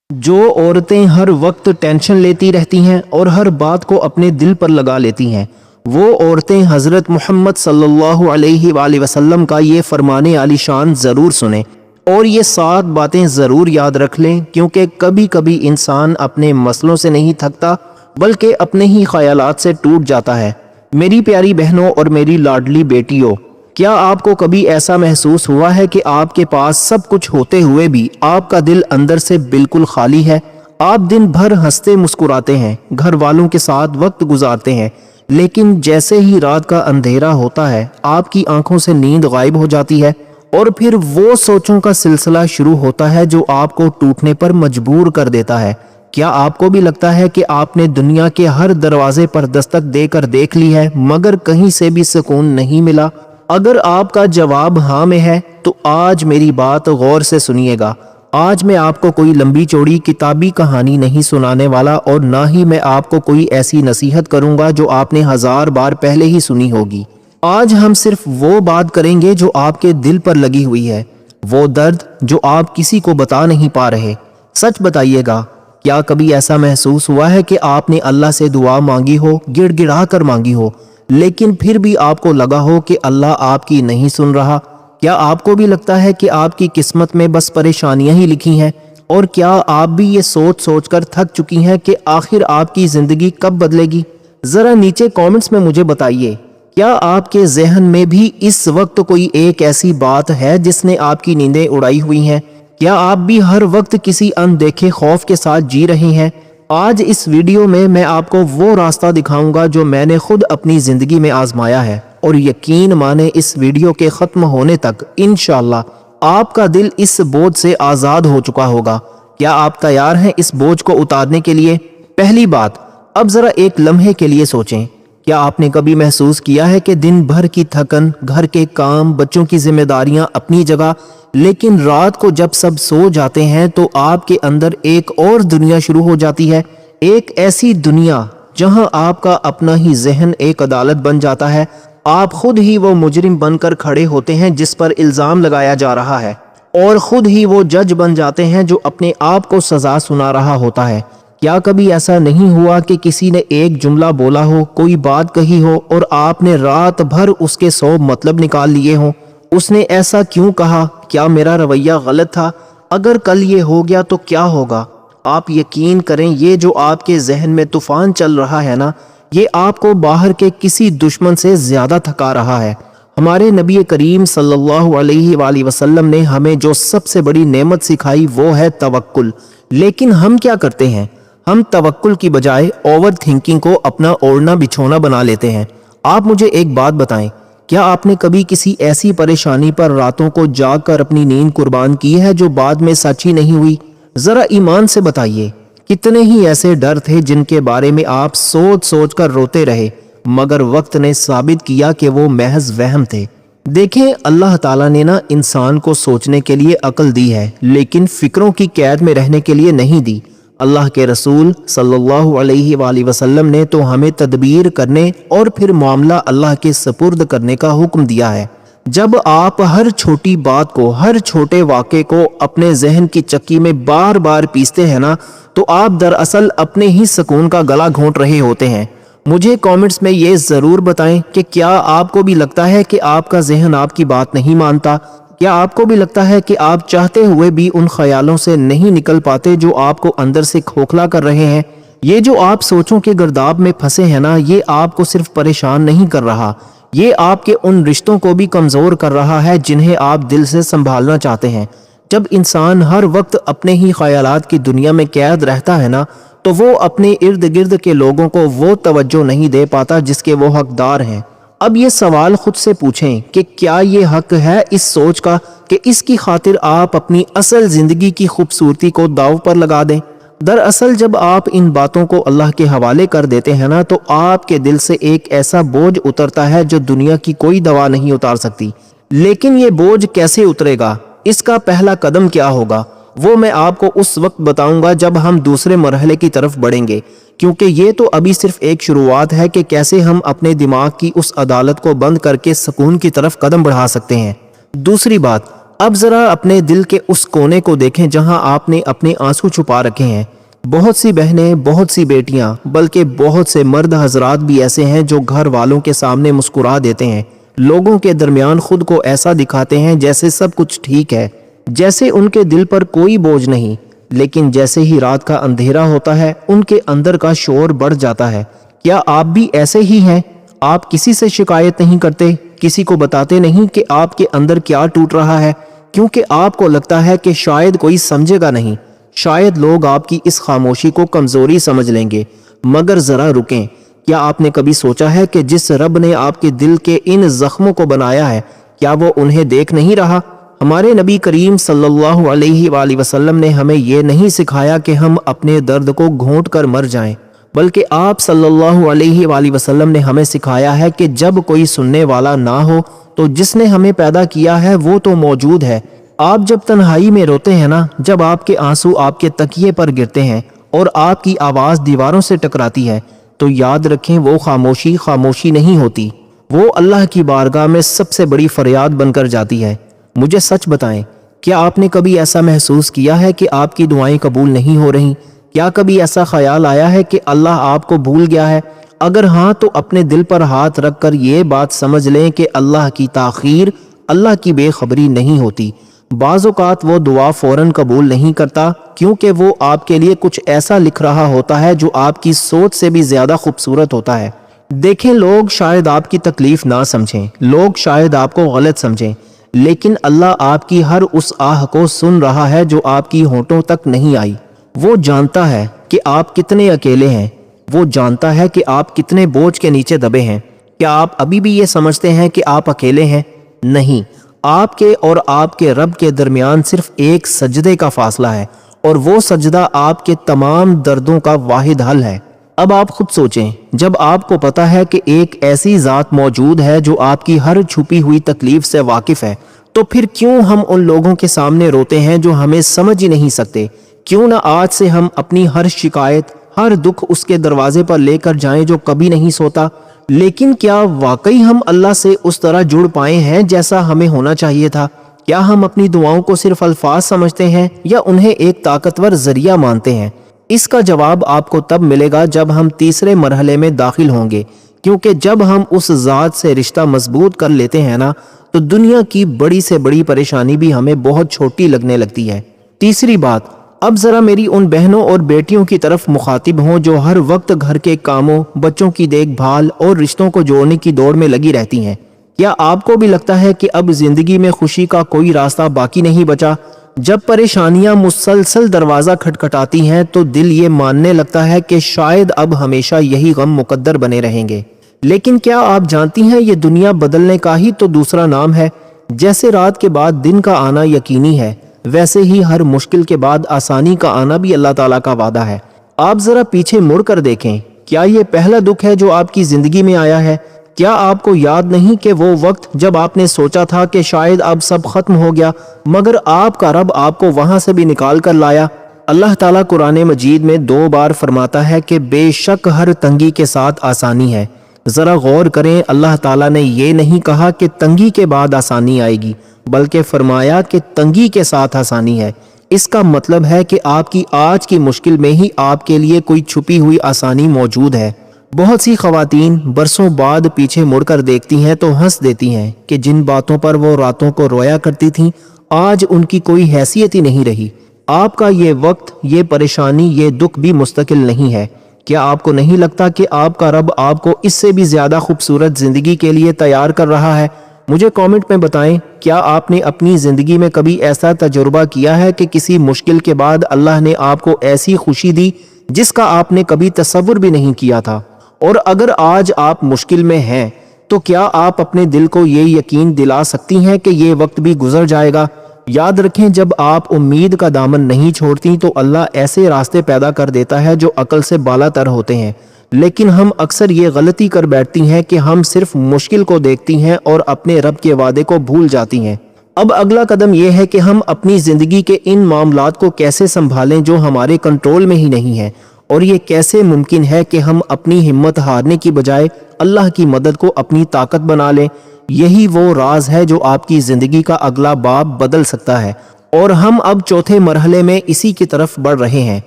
جو عورتیں ہر وقت ٹینشن لیتی رہتی ہیں اور ہر بات کو اپنے دل پر لگا لیتی ہیں، وہ عورتیں حضرت محمد صلی اللہ علیہ وآلہ وسلم کا یہ فرمان عالی شان ضرور سنیں اور یہ 7 باتیں ضرور یاد رکھ لیں، کیونکہ کبھی کبھی انسان اپنے مسئلوں سے نہیں تھکتا بلکہ اپنے ہی خیالات سے ٹوٹ جاتا ہے۔ میری پیاری بہنوں اور میری لاڈلی بیٹیوں، کیا آپ کو کبھی ایسا محسوس ہوا ہے کہ آپ کے پاس سب کچھ ہوتے ہوئے بھی آپ کا دل اندر سے بالکل خالی ہے؟ آپ دن بھر ہنستے مسکراتے ہیں، گھر والوں کے ساتھ وقت گزارتے ہیں، لیکن جیسے ہی رات کا اندھیرا ہوتا ہے آپ کی آنکھوں سے نیند غائب ہو جاتی ہے اور پھر وہ سوچوں کا سلسلہ شروع ہوتا ہے جو آپ کو ٹوٹنے پر مجبور کر دیتا ہے۔ کیا آپ کو بھی لگتا ہے کہ آپ نے دنیا کے ہر دروازے پر دستک دے کر دیکھ لی ہے مگر کہیں سے بھی سکون نہیں ملا؟ اگر آپ کا جواب ہاں میں ہے تو آج میری بات غور سے سنیے گا۔ آج میں آپ کو کوئی لمبی چوڑی کتابی کہانی نہیں سنانے والا اور نہ ہی میں آپ کو کوئی ایسی نصیحت کروں گا جو آپ نے 1000 بار پہلے ہی سنی ہوگی۔ آج ہم صرف وہ بات کریں گے جو آپ کے دل پر لگی ہوئی ہے، وہ درد جو آپ کسی کو بتا نہیں پا رہے۔ سچ بتائیے گا، کیا کبھی ایسا محسوس ہوا ہے کہ آپ نے اللہ سے دعا مانگی ہو، گڑ گڑا کر مانگی ہو، لیکن پھر بھی آپ کو لگا ہو کہ اللہ آپ کی نہیں سن رہا؟ کیا آپ کو بھی لگتا ہے کہ آپ کی قسمت میں بس پریشانیاں ہی لکھی ہیں؟ اور کیا آپ بھی یہ سوچ سوچ کر تھک چکی ہیں کہ آخر آپ کی زندگی کب بدلے گی؟ ذرا نیچے کامنٹس میں مجھے بتائیے، کیا آپ کے ذہن میں بھی اس وقت کوئی ایک ایسی بات ہے جس نے آپ کی نیندیں اڑائی ہوئی ہیں؟ کیا آپ بھی ہر وقت کسی اندیکھے خوف کے ساتھ جی رہے ہیں؟ آج اس ویڈیو میں آپ کو وہ راستہ دکھاؤں گا جو میں نے خود اپنی زندگی میں آزمایا ہے، اور یقین مانے اس ویڈیو کے ختم ہونے تک انشاءاللہ آپ کا دل اس بوجھ سے آزاد ہو چکا ہوگا۔ کیا آپ تیار ہیں اس بوجھ کو اتارنے کے لیے؟ پہلی بات، اب ذرا ایک لمحے کے لیے سوچیں، کیا آپ نے کبھی محسوس کیا ہے کہ دن بھر کی تھکن، گھر کے کام، بچوں کی ذمہ داریاں اپنی جگہ، لیکن رات کو جب سب سو جاتے ہیں تو آپ کے اندر ایک اور دنیا شروع ہو جاتی ہے، ایک ایسی دنیا جہاں آپ کا اپنا ہی ذہن ایک عدالت بن جاتا ہے، آپ خود ہی وہ مجرم بن کر کھڑے ہوتے ہیں جس پر الزام لگایا جا رہا ہے، اور خود ہی وہ جج بن جاتے ہیں جو اپنے آپ کو سزا سنا رہا ہوتا ہے۔ کیا کبھی ایسا نہیں ہوا کہ کسی نے ایک جملہ بولا ہو، کوئی بات کہی ہو اور آپ نے رات بھر اس کے 100 مطلب نکال لیے ہوں؟ اس نے ایسا کیوں کہا؟ کیا میرا رویہ غلط تھا؟ اگر کل یہ ہو گیا تو کیا ہوگا؟ آپ یقین کریں، یہ جو آپ کے ذہن میں طوفان چل رہا ہے نا، یہ آپ کو باہر کے کسی دشمن سے زیادہ تھکا رہا ہے۔ ہمارے نبی کریم صلی اللہ علیہ وآلہ وسلم نے ہمیں جو سب سے بڑی نعمت سکھائی وہ ہے توکل، لیکن ہم کیا کرتے ہیں؟ ہم توکل کی بجائے اوور تھنکنگ کو اپنا اوڑھنا بچھونا بنا لیتے ہیں۔ آپ مجھے ایک بات بتائیں، کیا آپ نے کبھی کسی ایسی پریشانی پر راتوں کو جاگ کر اپنی نیند قربان کی ہے جو بعد میں سچ ہی نہیں ہوئی؟ ذرا ایمان سے بتائیے، کتنے ہی ایسے ڈر تھے جن کے بارے میں آپ سوچ سوچ کر روتے رہے مگر وقت نے ثابت کیا کہ وہ محض وہم تھے۔ دیکھیں، اللہ تعالیٰ نے انسان کو سوچنے کے لیے عقل دی ہے لیکن فکروں کی قید میں رہنے کے لیے نہیں دی۔ اللہ کے رسول صلی اللہ علیہ وآلہ وسلم نے تو ہمیں تدبیر کرنے اور پھر معاملہ اللہ کے سپرد کرنے کا حکم دیا ہے۔ جب آپ ہر چھوٹی بات کو، ہر چھوٹے واقعے کو اپنے ذہن کی چکی میں بار بار پیستے ہیں نا، تو آپ دراصل اپنے ہی سکون کا گلا گھونٹ رہے ہوتے ہیں۔ مجھے کامنٹس میں یہ ضرور بتائیں کہ کیا آپ کو بھی لگتا ہے کہ آپ کا ذہن آپ کی بات نہیں مانتا؟ کیا آپ کو بھی لگتا ہے کہ آپ چاہتے ہوئے بھی ان خیالوں سے نہیں نکل پاتے جو آپ کو اندر سے کھوکھلا کر رہے ہیں؟ یہ جو آپ سوچوں کے گرداب میں پھنسے ہیں نا، یہ آپ کو صرف پریشان نہیں کر رہا، یہ آپ کے ان رشتوں کو بھی کمزور کر رہا ہے جنہیں آپ دل سے سنبھالنا چاہتے ہیں۔ جب انسان ہر وقت اپنے ہی خیالات کی دنیا میں قید رہتا ہے نا، تو وہ اپنے ارد گرد کے لوگوں کو وہ توجہ نہیں دے پاتا جس کے وہ حقدار ہیں۔ اب یہ سوال خود سے پوچھیں کہ کیا یہ حق ہے اس سوچ کا کہ اس کی خاطر آپ اپنی اصل زندگی کی خوبصورتی کو داؤ پر لگا دیں؟ دراصل جب آپ ان باتوں کو اللہ کے حوالے کر دیتے ہیں نا، تو آپ کے دل سے ایک ایسا بوجھ اترتا ہے جو دنیا کی کوئی دوا نہیں اتار سکتی۔ لیکن یہ بوجھ کیسے اترے گا؟ اس کا پہلا قدم کیا ہوگا؟ وہ میں آپ کو اس وقت بتاؤں گا جب ہم دوسرے مرحلے کی طرف بڑھیں گے، کیونکہ یہ تو ابھی صرف ایک شروعات ہے کہ کیسے ہم اپنے دماغ کی اس عدالت کو بند کر کے سکون کی طرف قدم بڑھا سکتے ہیں۔ دوسری بات، اب ذرا اپنے دل کے اس کونے کو دیکھیں جہاں آپ نے اپنے آنسو چھپا رکھے ہیں۔ بہت سی بہنیں، بہت سی بیٹیاں، بلکہ بہت سے مرد حضرات بھی ایسے ہیں جو گھر والوں کے سامنے مسکرا دیتے ہیں، لوگوں کے درمیان خود کو ایسا دکھاتے ہیں جیسے سب کچھ ٹھیک ہے، جیسے ان کے دل پر کوئی بوجھ نہیں، لیکن جیسے ہی رات کا اندھیرا ہوتا ہے ان کے اندر کا شور بڑھ جاتا ہے۔ کیا آپ بھی ایسے ہی ہیں؟ آپ کسی سے شکایت نہیں کرتے، کسی کو بتاتے نہیں کہ آپ کے اندر کیا ٹوٹ رہا ہے، کیونکہ آپ کو لگتا ہے کہ شاید کوئی سمجھے گا نہیں، شاید لوگ آپ کی اس خاموشی کو کمزوری سمجھ لیں گے۔ مگر ذرا رکیں، کیا آپ نے کبھی سوچا ہے کہ جس رب نے آپ کے دل کے ان زخموں کو بنایا ہے، کیا وہ انہیں دیکھ نہیں رہا؟ ہمارے نبی کریم صلی اللہ علیہ وآلہ وسلم نے ہمیں یہ نہیں سکھایا کہ ہم اپنے درد کو گھونٹ کر مر جائیں، بلکہ آپ صلی اللہ علیہ وآلہ وسلم نے ہمیں سکھایا ہے کہ جب کوئی سننے والا نہ ہو تو جس نے ہمیں پیدا کیا ہے وہ تو موجود ہے۔ آپ جب تنہائی میں روتے ہیں نا، جب آپ کے آنسو آپ کے تکیے پر گرتے ہیں اور آپ کی آواز دیواروں سے ٹکراتی ہے، تو یاد رکھیں وہ خاموشی خاموشی نہیں ہوتی، وہ اللہ کی بارگاہ میں سب سے بڑی فریاد بن کر جاتی ہے۔ مجھے سچ بتائیں، کیا آپ نے کبھی ایسا محسوس کیا ہے کہ آپ کی دعائیں قبول نہیں ہو رہی؟ کیا کبھی ایسا خیال آیا ہے کہ اللہ آپ کو بھول گیا ہے؟ اگر ہاں تو اپنے دل پر ہاتھ رکھ کر یہ بات سمجھ لیں کہ اللہ کی تاخیر اللہ کی بے خبری نہیں ہوتی۔ بعض اوقات وہ دعا فوراً قبول نہیں کرتا کیونکہ وہ آپ کے لیے کچھ ایسا لکھ رہا ہوتا ہے جو آپ کی سوچ سے بھی زیادہ خوبصورت ہوتا ہے۔ دیکھیں، لوگ شاید آپ کی تکلیف نہ سمجھیں، لوگ شاید آپ کو غلط سمجھیں، لیکن اللہ آپ کی ہر اس آہ کو سن رہا ہے جو آپ کی ہونٹوں تک نہیں آئی۔ وہ جانتا ہے کہ آپ کتنے اکیلے ہیں، وہ جانتا ہے کہ آپ کتنے بوجھ کے نیچے دبے ہیں۔ کیا آپ ابھی بھی یہ سمجھتے ہیں کہ آپ اکیلے ہیں؟ نہیں، آپ کے اور آپ کے رب کے درمیان صرف ایک سجدے کا فاصلہ ہے، اور وہ سجدہ آپ کے تمام دردوں کا واحد حل ہے۔ اب آپ خود سوچیں، جب آپ کو پتا ہے کہ ایک ایسی ذات موجود ہے جو آپ کی ہر چھپی ہوئی تکلیف سے واقف ہے، تو پھر کیوں ہم ان لوگوں کے سامنے روتے ہیں جو ہمیں سمجھ ہی نہیں سکتے؟ کیوں نہ آج سے ہم اپنی ہر شکایت، ہر دکھ اس کے دروازے پر لے کر جائیں جو کبھی نہیں سوتا؟ لیکن کیا واقعی ہم اللہ سے اس طرح جڑ پائے ہیں جیسا ہمیں ہونا چاہیے تھا؟ کیا ہم اپنی دعاؤں کو صرف الفاظ سمجھتے ہیں یا انہیں ایک طاقتور ذریعہ مانتے ہیں؟ اس کا جواب آپ کو تب ملے گا جب ہم تیسرے مرحلے میں داخل ہوں گے، کیونکہ جب ہم اس ذات سے رشتہ مضبوط کر لیتے ہیں نا، تو دنیا کی بڑی سے بڑی پریشانی بھی ہمیں بہت چھوٹی لگنے لگتی ہے۔ تیسری بات، اب ذرا میری ان بہنوں اور بیٹیوں کی طرف مخاطب ہوں جو ہر وقت گھر کے کاموں، بچوں کی دیکھ بھال اور رشتوں کو جوڑنے کی دوڑ میں لگی رہتی ہیں۔ کیا آپ کو بھی لگتا ہے کہ اب زندگی میں خوشی کا کوئی راستہ باقی نہیں بچا؟ جب پریشانیاں مسلسل دروازہ کھٹکھٹاتی ہیں تو دل یہ ماننے لگتا ہے کہ شاید اب ہمیشہ یہی غم مقدر بنے رہیں گے۔ لیکن کیا آپ جانتی ہیں یہ دنیا بدلنے کا ہی تو دوسرا نام ہے۔ جیسے رات کے بعد دن کا آنا یقینی ہے، ویسے ہی ہر مشکل کے بعد آسانی کا آنا بھی اللہ تعالیٰ کا وعدہ ہے۔ آپ ذرا پیچھے مڑ کر دیکھیں، کیا یہ پہلا دکھ ہے جو آپ کی زندگی میں آیا ہے؟ کیا آپ کو یاد نہیں کہ وہ وقت جب آپ نے سوچا تھا کہ شاید اب سب ختم ہو گیا، مگر آپ کا رب آپ کو وہاں سے بھی نکال کر لایا؟ اللہ تعالیٰ قرآن مجید میں 2 بار فرماتا ہے کہ بے شک ہر تنگی کے ساتھ آسانی ہے۔ ذرا غور کریں، اللہ تعالیٰ نے یہ نہیں کہا کہ تنگی کے بعد آسانی آئے گی، بلکہ فرمایا کہ تنگی کے ساتھ آسانی ہے۔ اس کا مطلب ہے کہ آپ کی آج کی مشکل میں ہی آپ کے لیے کوئی چھپی ہوئی آسانی موجود ہے۔ بہت سی خواتین برسوں بعد پیچھے مڑ کر دیکھتی ہیں تو ہنس دیتی ہیں کہ جن باتوں پر وہ راتوں کو رویا کرتی تھیں آج ان کی کوئی حیثیت ہی نہیں رہی۔ آپ کا یہ وقت، یہ پریشانی، یہ دکھ بھی مستقل نہیں ہے۔ کیا آپ کو نہیں لگتا کہ آپ کا رب آپ کو اس سے بھی زیادہ خوبصورت زندگی کے لیے تیار کر رہا ہے؟ مجھے کامنٹ میں بتائیں، کیا آپ نے اپنی زندگی میں کبھی ایسا تجربہ کیا ہے کہ کسی مشکل کے بعد اللہ نے آپ کو ایسی خوشی دی جس کا آپ نے کبھی تصور بھی نہیں کیا تھا؟ اور اگر آج آپ مشکل میں ہیں تو کیا آپ اپنے دل کو یہ یقین دلا سکتی ہیں کہ یہ وقت بھی گزر جائے گا؟ یاد رکھیں، جب آپ امید کا دامن نہیں چھوڑتی تو اللہ ایسے راستے پیدا کر دیتا ہے جو عقل سے بالا تر ہوتے ہیں، لیکن ہم اکثر یہ غلطی کر بیٹھتی ہیں کہ ہم صرف مشکل کو دیکھتی ہیں اور اپنے رب کے وعدے کو بھول جاتی ہیں۔ اب اگلا قدم یہ ہے کہ ہم اپنی زندگی کے ان معاملات کو کیسے سنبھالیں جو ہمارے کنٹرول میں ہی نہیں ہیں، اور یہ کیسے ممکن ہے کہ ہم اپنی ہمت ہارنے کی بجائے اللہ کی مدد کو اپنی طاقت بنا لیں۔ یہی وہ راز ہے جو آپ کی زندگی کا اگلا باب بدل سکتا ہے، اور ہم اب چوتھے مرحلے میں اسی کی طرف بڑھ رہے ہیں۔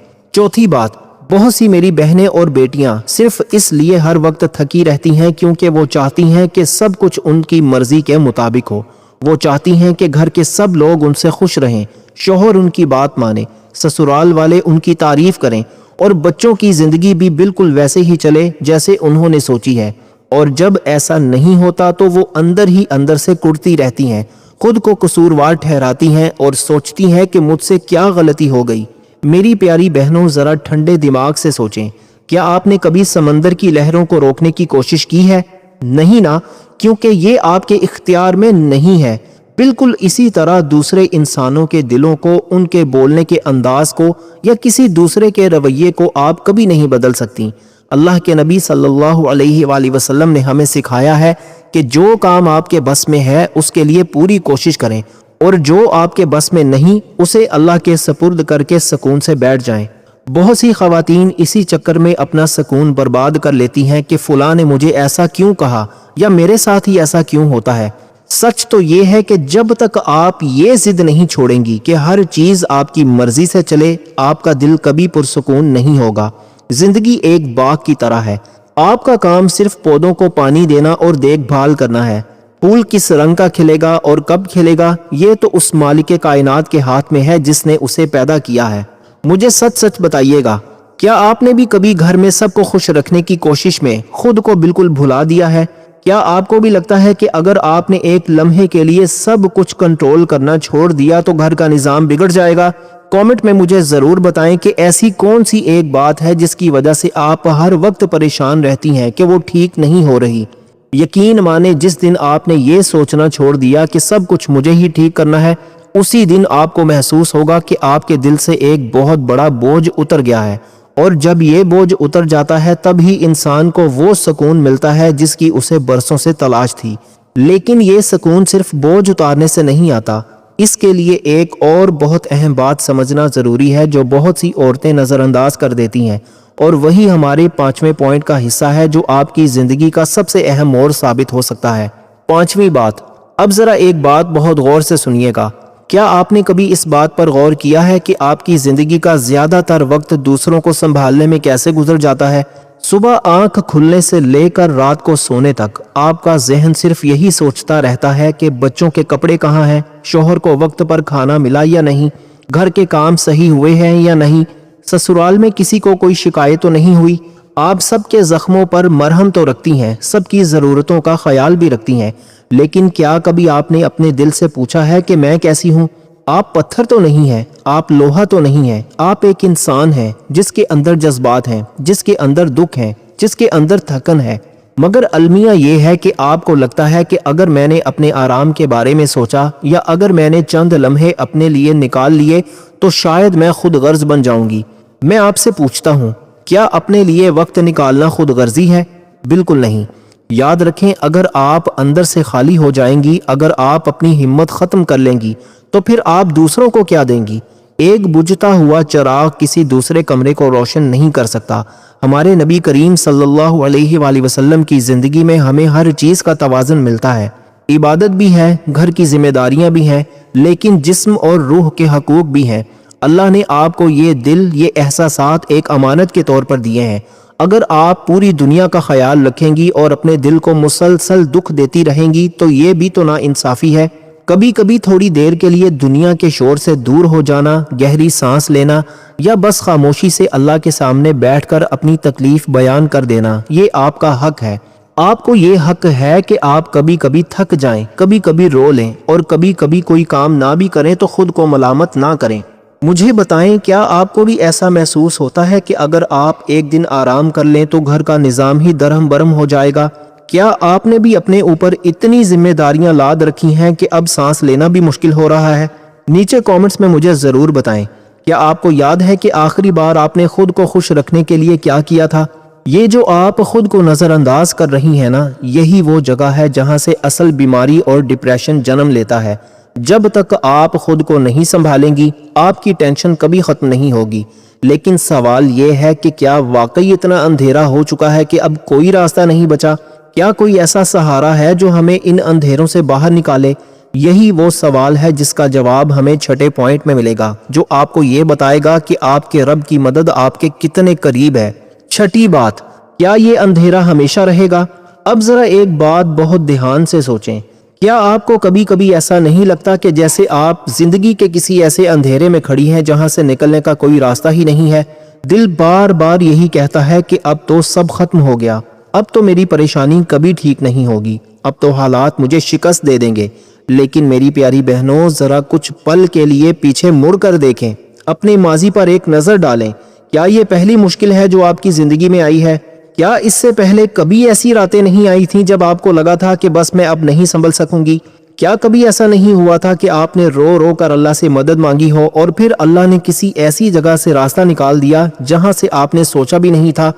چوتھی بات، بہت سی میری بہنیں اور بیٹیاں صرف اس لیے ہر وقت تھکی رہتی ہیں کیونکہ وہ چاہتی ہیں کہ سب کچھ ان کی مرضی کے مطابق ہو۔ وہ چاہتی ہیں کہ گھر کے سب لوگ ان سے خوش رہیں، شوہر ان کی بات مانے، سسرال والے ان کی تعریف کریں، اور بچوں کی زندگی بھی بالکل ویسے ہی چلے جیسے انہوں نے سوچی ہے۔ اور جب ایسا نہیں ہوتا تو وہ اندر ہی اندر سے کڑتی رہتی ہیں، خود کو قصوروار ٹھہراتی ہیں اور سوچتی ہیں کہ مجھ سے کیا غلطی ہو گئی۔ میری پیاری بہنوں، ذرا ٹھنڈے دماغ سے سوچیں، کیا آپ نے کبھی سمندر کی لہروں کو روکنے کی کوشش کی ہے؟ نہیں نا، کیونکہ یہ آپ کے اختیار میں نہیں ہے۔ بالکل اسی طرح دوسرے انسانوں کے دلوں کو، ان کے بولنے کے انداز کو یا کسی دوسرے کے رویے کو آپ کبھی نہیں بدل سکتی۔ اللہ کے نبی صلی اللہ علیہ وآلہ وسلم نے ہمیں سکھایا ہے کہ جو کام آپ کے بس میں ہے اس کے لیے پوری کوشش کریں، اور جو آپ کے بس میں نہیں اسے اللہ کے سپرد کر کے سکون سے بیٹھ جائیں۔ بہت سی خواتین اسی چکر میں اپنا سکون برباد کر لیتی ہیں کہ فلاں نے مجھے ایسا کیوں کہا یا میرے ساتھ ہی ایسا کیوں ہوتا ہے۔ سچ تو یہ ہے کہ جب تک آپ یہ ضد نہیں چھوڑیں گی کہ ہر چیز آپ کی مرضی سے چلے، آپ کا دل کبھی پرسکون نہیں ہوگا۔ زندگی ایک باغ کی طرح ہے، آپ کا کام صرف پودوں کو پانی دینا اور دیکھ بھال کرنا ہے۔ پھول کس رنگ کا کھلے گا اور کب کھلے گا یہ تو اس مالک کائنات کے ہاتھ میں ہے جس نے اسے پیدا کیا ہے۔ مجھے سچ سچ بتائیے گا، کیا آپ نے بھی کبھی گھر میں سب کو خوش رکھنے کی کوشش میں خود کو بالکل بھلا دیا ہے؟ کیا آپ کو بھی لگتا ہے کہ اگر آپ نے ایک لمحے کے لیے سب کچھ کنٹرول کرنا چھوڑ دیا تو گھر کا نظام بگڑ جائے گا؟ کامنٹ میں مجھے ضرور بتائیں کہ ایسی کون سی ایک بات ہے جس کی وجہ سے آپ ہر وقت پریشان رہتی ہیں کہ وہ ٹھیک نہیں ہو رہی۔ یقین مانے جس دن آپ نے یہ سوچنا چھوڑ دیا کہ سب کچھ مجھے ہی ٹھیک کرنا ہے، اسی دن آپ کو محسوس ہوگا کہ آپ کے دل سے ایک بہت بڑا بوجھ اتر گیا ہے، اور جب یہ بوجھ اتر جاتا ہے تب ہی انسان کو وہ سکون ملتا ہے جس کی اسے برسوں سے تلاش تھی۔ لیکن یہ سکون صرف بوجھ اتارنے سے نہیں آتا، اس کے لیے ایک اور بہت اہم بات سمجھنا ضروری ہے جو بہت سی عورتیں نظر انداز کر دیتی ہیں، اور وہی ہمارے 5ویں پوائنٹ کا حصہ ہے جو آپ کی زندگی کا سب سے اہم موڑ ثابت ہو سکتا ہے۔ 5ویں بات، اب ذرا ایک بات بہت غور سے سنیے گا۔ کیا آپ نے کبھی اس بات پر غور کیا ہے کہ آپ کی زندگی کا زیادہ تر وقت دوسروں کو سنبھالنے میں کیسے گزر جاتا ہے؟ صبح آنکھ کھلنے سے لے کر رات کو سونے تک آپ کا ذہن صرف یہی سوچتا رہتا ہے کہ بچوں کے کپڑے کہاں ہیں، شوہر کو وقت پر کھانا ملا یا نہیں، گھر کے کام صحیح ہوئے ہیں یا نہیں، سسرال میں کسی کو کوئی شکایت تو نہیں ہوئی۔ آپ سب کے زخموں پر مرہم تو رکھتی ہیں، سب کی ضرورتوں کا خیال بھی رکھتی ہیں، لیکن کیا کبھی آپ نے اپنے دل سے پوچھا ہے کہ میں کیسی ہوں؟ آپ پتھر تو نہیں ہیں، آپ لوہا تو نہیں ہیں، آپ ایک انسان ہیں جس کے اندر جذبات ہیں، جس کے اندر دکھ ہیں، جس کے اندر تھکن ہے۔ مگر المیہ یہ ہے کہ آپ کو لگتا ہے کہ اگر میں نے اپنے آرام کے بارے میں سوچا یا اگر میں نے چند لمحے اپنے لیے نکال لیے تو شاید میں خود غرض بن جاؤں گی۔ میں آپ سے پوچھتا ہوں، کیا اپنے لیے وقت نکالنا خود غرضی ہے؟ بالکل نہیں۔ یاد رکھیں، اگر آپ اندر سے خالی ہو جائیں گی، اگر آپ اپنی ہمت ختم کر لیں گی تو پھر آپ دوسروں کو کیا دیں گی؟ ایک بجھتا ہوا چراغ کسی دوسرے کمرے کو روشن نہیں کر سکتا۔ ہمارے نبی کریم صلی اللہ علیہ وآلہ وسلم کی زندگی میں ہمیں ہر چیز کا توازن ملتا ہے، عبادت بھی ہے، گھر کی ذمہ داریاں بھی ہیں، لیکن جسم اور روح کے حقوق بھی ہیں۔ اللہ نے آپ کو یہ دل، یہ احساسات ایک امانت کے طور پر دیے ہیں۔ اگر آپ پوری دنیا کا خیال رکھیں گی اور اپنے دل کو مسلسل دکھ دیتی رہیں گی تو یہ بھی تو ناانصافی ہے۔ کبھی کبھی تھوڑی دیر کے لیے دنیا کے شور سے دور ہو جانا، گہری سانس لینا یا بس خاموشی سے اللہ کے سامنے بیٹھ کر اپنی تکلیف بیان کر دینا، یہ آپ کا حق ہے۔ آپ کو یہ حق ہے کہ آپ کبھی کبھی تھک جائیں، کبھی کبھی رو لیں، اور کبھی کبھی کوئی کام نہ بھی کریں تو خود کو ملامت نہ کریں۔ مجھے بتائیں، کیا آپ کو بھی ایسا محسوس ہوتا ہے کہ اگر آپ ایک دن آرام کر لیں تو گھر کا نظام ہی درہم برہم ہو جائے گا؟ کیا آپ نے بھی اپنے اوپر اتنی ذمہ داریاں لاد رکھی ہیں کہ اب سانس لینا بھی مشکل ہو رہا ہے؟ نیچے کامنٹس میں مجھے ضرور بتائیں، کیا آپ کو یاد ہے کہ آخری بار آپ نے خود کو خوش رکھنے کے لیے کیا کیا تھا؟ یہ جو آپ خود کو نظر انداز کر رہی ہیں نا، یہی وہ جگہ ہے جہاں سے اصل بیماری اور ڈپریشن جنم لیتا ہے۔ جب تک آپ خود کو نہیں سنبھالیں گی، آپ کی ٹینشن کبھی ختم نہیں ہوگی۔ لیکن سوال یہ ہے کہ کیا واقعی اتنا اندھیرا ہو چکا ہے کہ اب کوئی راستہ نہیں بچا؟ کیا کوئی ایسا سہارا ہے جو ہمیں ان اندھیروں سے باہر نکالے؟ یہی وہ سوال ہے جس کا جواب ہمیں چھٹے پوائنٹ میں ملے گا، جو آپ کو یہ بتائے گا کہ آپ کے رب کی مدد آپ کے کتنے قریب ہے۔ چھٹی بات، کیا یہ اندھیرا ہمیشہ رہے گا؟ اب ذرا ایک بات بہت دھیان سے سوچیں، کیا آپ کو کبھی کبھی ایسا نہیں لگتا کہ جیسے آپ زندگی کے کسی ایسے اندھیرے میں کھڑی ہیں جہاں سے نکلنے کا کوئی راستہ ہی نہیں ہے؟ دل بار بار یہی کہتا ہے کہ اب تو سب ختم ہو گیا، اب تو میری پریشانی کبھی ٹھیک نہیں ہوگی، اب تو حالات مجھے شکست دے دیں گے۔ لیکن میری پیاری بہنوں، ذرا کچھ پل کے لیے پیچھے مڑ کر دیکھیں، اپنے ماضی پر ایک نظر ڈالیں۔ کیا یہ پہلی مشکل ہے جو آپ کی زندگی میں آئی ہے؟ کیا اس سے پہلے کبھی ایسی راتیں نہیں آئی تھیں جب آپ کو لگا تھا کہ بس میں اب نہیں سنبھل سکوں گی؟ کیا کبھی ایسا نہیں ہوا تھا کہ آپ نے رو رو کر اللہ سے مدد مانگی ہو اور پھر اللہ نے کسی ایسی جگہ سے راستہ نکال دیا جہاں سے آپ نے سوچا بھی نہیں تھا؟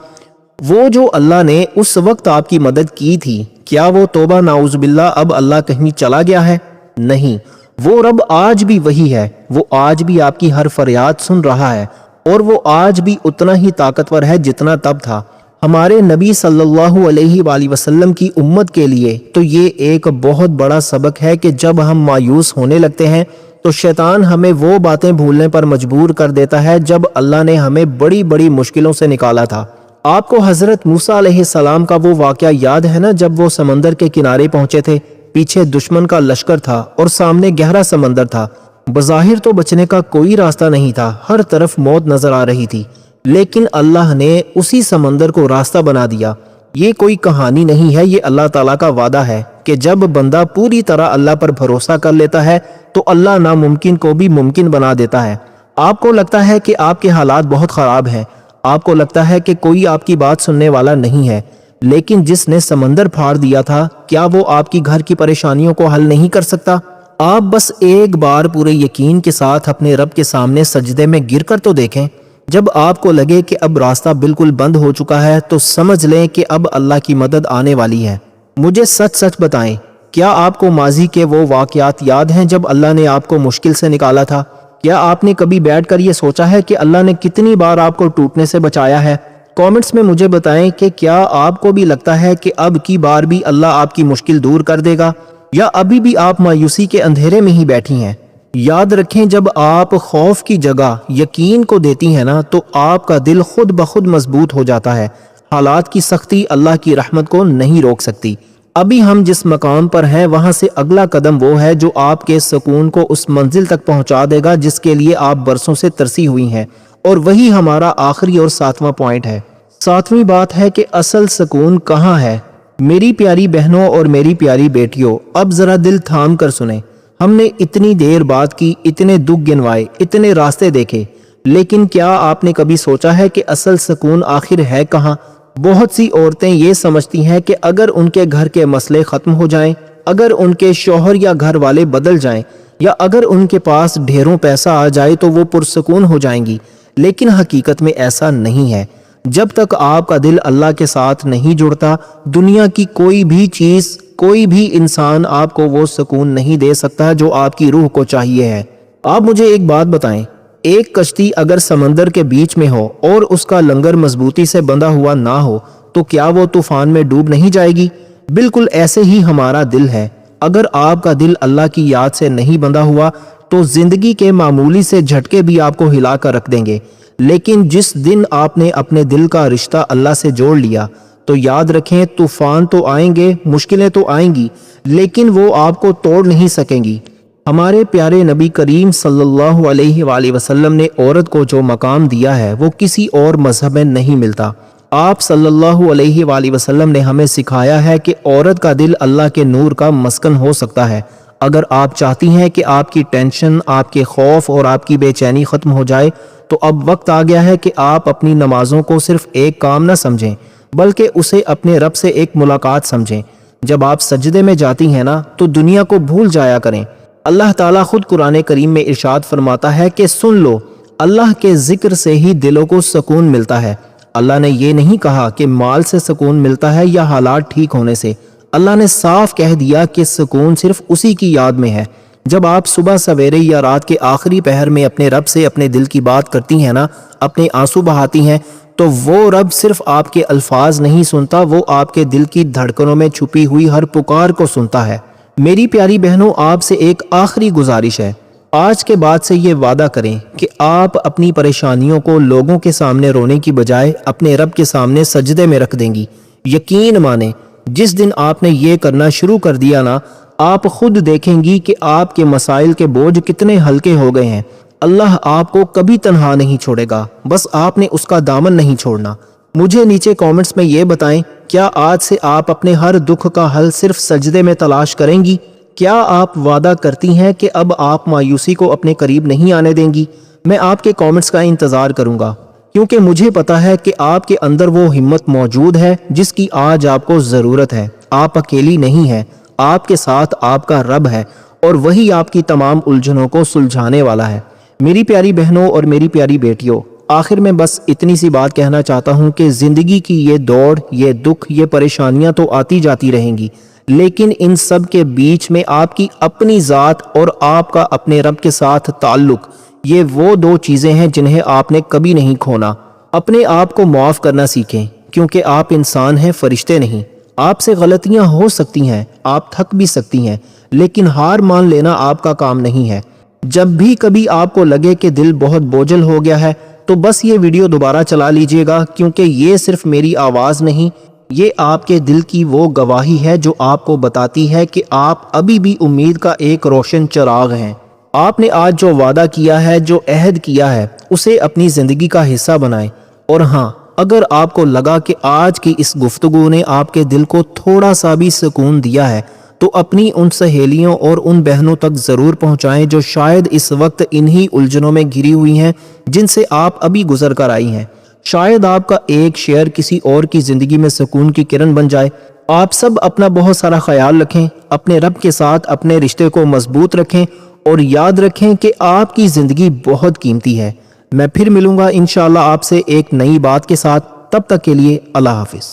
وہ جو اللہ نے اس وقت آپ کی مدد کی تھی، کیا وہ توبہ نعوذ باللہ اب اللہ کہیں چلا گیا ہے؟ نہیں، وہ رب آج بھی وہی ہے، وہ آج بھی آپ کی ہر فریاد سن رہا ہے، اور وہ آج بھی اتنا ہی طاقتور ہے جتنا تب تھا۔ ہمارے نبی صلی اللہ علیہ وآلہ وسلم کی امت کے لیے تو یہ ایک بہت بڑا سبق ہے کہ جب ہم مایوس ہونے لگتے ہیں تو شیطان ہمیں وہ باتیں بھولنے پر مجبور کر دیتا ہے جب اللہ نے ہمیں بڑی بڑی مشکلوں سے نکالا تھا۔ آپ کو حضرت موسیٰ علیہ السلام کا وہ واقعہ یاد ہے نا، جب وہ سمندر کے کنارے پہنچے تھے، پیچھے دشمن کا لشکر تھا اور سامنے گہرا سمندر تھا۔ بظاہر تو بچنے کا کوئی راستہ نہیں تھا، ہر طرف موت نظر آ رہی تھی، لیکن اللہ نے اسی سمندر کو راستہ بنا دیا۔ یہ کوئی کہانی نہیں ہے، یہ اللہ تعالیٰ کا وعدہ ہے کہ جب بندہ پوری طرح اللہ پر بھروسہ کر لیتا ہے تو اللہ ناممکن کو بھی ممکن بنا دیتا ہے۔ آپ کو لگتا ہے کہ آپ کے حالات بہت خراب ہیں، آپ کو لگتا ہے کہ کوئی آپ کی بات سننے والا نہیں ہے، لیکن جس نے سمندر پھاڑ دیا تھا، کیا وہ آپ کی گھر کی پریشانیوں کو حل نہیں کر سکتا؟ آپ بس ایک بار پورے یقین کے ساتھ اپنے رب کے سامنے سجدے میں گر کر تو دیکھیں۔ جب آپ کو لگے کہ اب راستہ بالکل بند ہو چکا ہے تو سمجھ لیں کہ اب اللہ کی مدد آنے والی ہے۔ مجھے سچ سچ بتائیں، کیا آپ کو ماضی کے وہ واقعات یاد ہیں جب اللہ نے آپ کو مشکل سے نکالا تھا؟ کیا آپ نے کبھی بیٹھ کر یہ سوچا ہے کہ اللہ نے کتنی بار آپ کو ٹوٹنے سے بچایا ہے؟ کامنٹس میں مجھے بتائیں کہ کیا آپ کو بھی لگتا ہے کہ اب کی بار بھی اللہ آپ کی مشکل دور کر دے گا، یا ابھی بھی آپ مایوسی کے اندھیرے میں ہی بیٹھی ہیں؟ یاد رکھیں، جب آپ خوف کی جگہ یقین کو دیتی ہیں نا تو آپ کا دل خود بخود مضبوط ہو جاتا ہے۔ حالات کی سختی اللہ کی رحمت کو نہیں روک سکتی۔ ابھی ہم جس مقام پر ہیں وہاں سے اگلا قدم وہ ہے جو آپ کے سکون کو اس منزل تک پہنچا دے گا جس کے لیے آپ برسوں سے ترسی ہوئی ہیں، اور وہی ہمارا آخری اور 7واں پوائنٹ ہے۔ 7ویں بات ہے کہ اصل سکون کہاں ہے؟ میری پیاری بہنوں اور میری پیاری بیٹیوں، اب ذرا دل تھام کر سنیں۔ ہم نے اتنی دیر بات کی، اتنے دکھ گنوائے، اتنے راستے دیکھے، لیکن کیا آپ نے کبھی سوچا ہے کہ اصل سکون آخر ہے کہاں؟ بہت سی عورتیں یہ سمجھتی ہیں کہ اگر ان کے گھر کے مسئلے ختم ہو جائیں، اگر ان کے شوہر یا گھر والے بدل جائیں، یا اگر ان کے پاس ڈھیروں پیسہ آ جائے تو وہ پرسکون ہو جائیں گی، لیکن حقیقت میں ایسا نہیں ہے۔ جب تک آپ کا دل اللہ کے ساتھ نہیں جڑتا، دنیا کی کوئی بھی چیز، کوئی بھی انسان آپ کو وہ سکون نہیں دے سکتا جو آپ کی روح کو چاہیے ہے۔ آپ مجھے ایک بات بتائیں، ایک کشتی اگر سمندر کے بیچ میں ہو اور اس کا لنگر مضبوطی سے بندھا ہوا نہ ہو تو کیا وہ طوفان میں ڈوب نہیں جائے گی؟ بالکل ایسے ہی ہمارا دل ہے، اگر آپ کا دل اللہ کی یاد سے نہیں بندھا ہوا تو زندگی کے معمولی سے جھٹکے بھی آپ کو ہلا کر رکھ دیں گے، لیکن جس دن آپ نے اپنے دل کا رشتہ اللہ سے جوڑ لیا تو یاد رکھیں، طوفان تو آئیں گے، مشکلیں تو آئیں گی، لیکن وہ آپ کو توڑ نہیں سکیں گی۔ ہمارے پیارے نبی کریم صلی اللہ علیہ وآلہ وسلم نے عورت کو جو مقام دیا ہے وہ کسی اور مذہب میں نہیں ملتا۔ آپ صلی اللہ علیہ وآلہ وسلم نے ہمیں سکھایا ہے کہ عورت کا دل اللہ کے نور کا مسکن ہو سکتا ہے۔ اگر آپ چاہتی ہیں کہ آپ کی ٹینشن، آپ کے خوف اور آپ کی بے چینی ختم ہو جائے تو اب وقت آ گیا ہے کہ آپ اپنی نمازوں کو صرف ایک کام نہ سمجھیں بلکہ اسے اپنے رب سے ایک ملاقات سمجھیں۔ جب آپ سجدے میں جاتی ہیں نا تو دنیا کو بھول جایا کریں۔ اللہ تعالیٰ خود قرآن کریم میں ارشاد فرماتا ہے کہ سن لو، اللہ کے ذکر سے ہی دلوں کو سکون ملتا ہے۔ اللہ نے یہ نہیں کہا کہ مال سے سکون ملتا ہے یا حالات ٹھیک ہونے سے، اللہ نے صاف کہہ دیا کہ سکون صرف اسی کی یاد میں ہے۔ جب آپ صبح سویرے یا رات کے آخری پہر میں اپنے رب سے اپنے دل کی بات کرتی ہیں نا، اپنے آنسو بہاتی ہیں، تو وہ رب صرف آپ کے الفاظ نہیں سنتا، وہ آپ کے دل کی دھڑکنوں میں چھپی ہوئی ہر پکار کو سنتا ہے۔ میری پیاری بہنوں، آپ سے ایک آخری گزارش ہے، آج کے بعد سے یہ وعدہ کریں کہ آپ اپنی پریشانیوں کو لوگوں کے سامنے رونے کی بجائے اپنے رب کے سامنے سجدے میں رکھ دیں گی۔ یقین مانیں، جس دن آپ نے یہ کرنا شروع کر دیا نا، آپ خود دیکھیں گی کہ آپ کے مسائل کے بوجھ کتنے ہلکے ہو گئے ہیں۔ اللہ آپ کو کبھی تنہا نہیں چھوڑے گا، بس آپ نے اس کا دامن نہیں چھوڑنا۔ مجھے نیچے کامنٹس میں یہ بتائیں، کیا آج سے آپ اپنے ہر دکھ کا حل صرف سجدے میں تلاش کریں گی؟ کیا آپ وعدہ کرتی ہیں کہ اب آپ مایوسی کو اپنے قریب نہیں آنے دیں گی؟ میں آپ کے کامنٹس کا انتظار کروں گا، کیونکہ مجھے پتا ہے کہ آپ کے اندر وہ ہمت موجود ہے جس کی آج آپ کو ضرورت ہے۔ آپ اکیلی نہیں ہیں، آپ کے ساتھ آپ کا رب ہے، اور وہی آپ کی تمام الجھنوں کو سلجھانے والا ہے۔ میری پیاری بہنوں اور میری پیاری بیٹیوں، آخر میں بس اتنی سی بات کہنا چاہتا ہوں کہ زندگی کی یہ دوڑ، یہ دکھ، یہ پریشانیاں تو آتی جاتی رہیں گی، لیکن ان سب کے بیچ میں آپ کی اپنی ذات اور آپ کا اپنے رب کے ساتھ تعلق، یہ وہ دو چیزیں ہیں جنہیں آپ نے کبھی نہیں کھونا۔ اپنے آپ کو معاف کرنا سیکھیں، کیونکہ آپ انسان ہیں، فرشتے نہیں۔ آپ سے غلطیاں ہو سکتی ہیں، آپ تھک بھی سکتی ہیں، لیکن ہار مان لینا آپ کا کام نہیں ہے۔ جب بھی کبھی آپ کو لگے کہ دل بہت بوجھل ہو گیا ہے، تو بس یہ ویڈیو دوبارہ چلا لیجئے گا، کیونکہ یہ صرف میری آواز نہیں، یہ آپ کے دل کی وہ گواہی ہے جو آپ کو بتاتی ہے کہ آپ ابھی بھی امید کا ایک روشن چراغ ہیں۔ آپ نے آج جو وعدہ کیا ہے، جو عہد کیا ہے، اسے اپنی زندگی کا حصہ بنائیں۔ اور ہاں، اگر آپ کو لگا کہ آج کی اس گفتگو نے آپ کے دل کو تھوڑا سا بھی سکون دیا ہے، تو اپنی ان سہیلیوں اور ان بہنوں تک ضرور پہنچائیں جو شاید اس وقت انہی الجھنوں میں گھری ہوئی ہیں جن سے آپ ابھی گزر کر آئی ہیں۔ شاید آپ کا ایک شیئر کسی اور کی زندگی میں سکون کی کرن بن جائے۔ آپ سب اپنا بہت سارا خیال رکھیں، اپنے رب کے ساتھ اپنے رشتے کو مضبوط رکھیں، اور یاد رکھیں کہ آپ کی زندگی بہت قیمتی ہے۔ میں پھر ملوں گا انشاءاللہ آپ سے ایک نئی بات کے ساتھ، تب تک کے لیے اللہ حافظ۔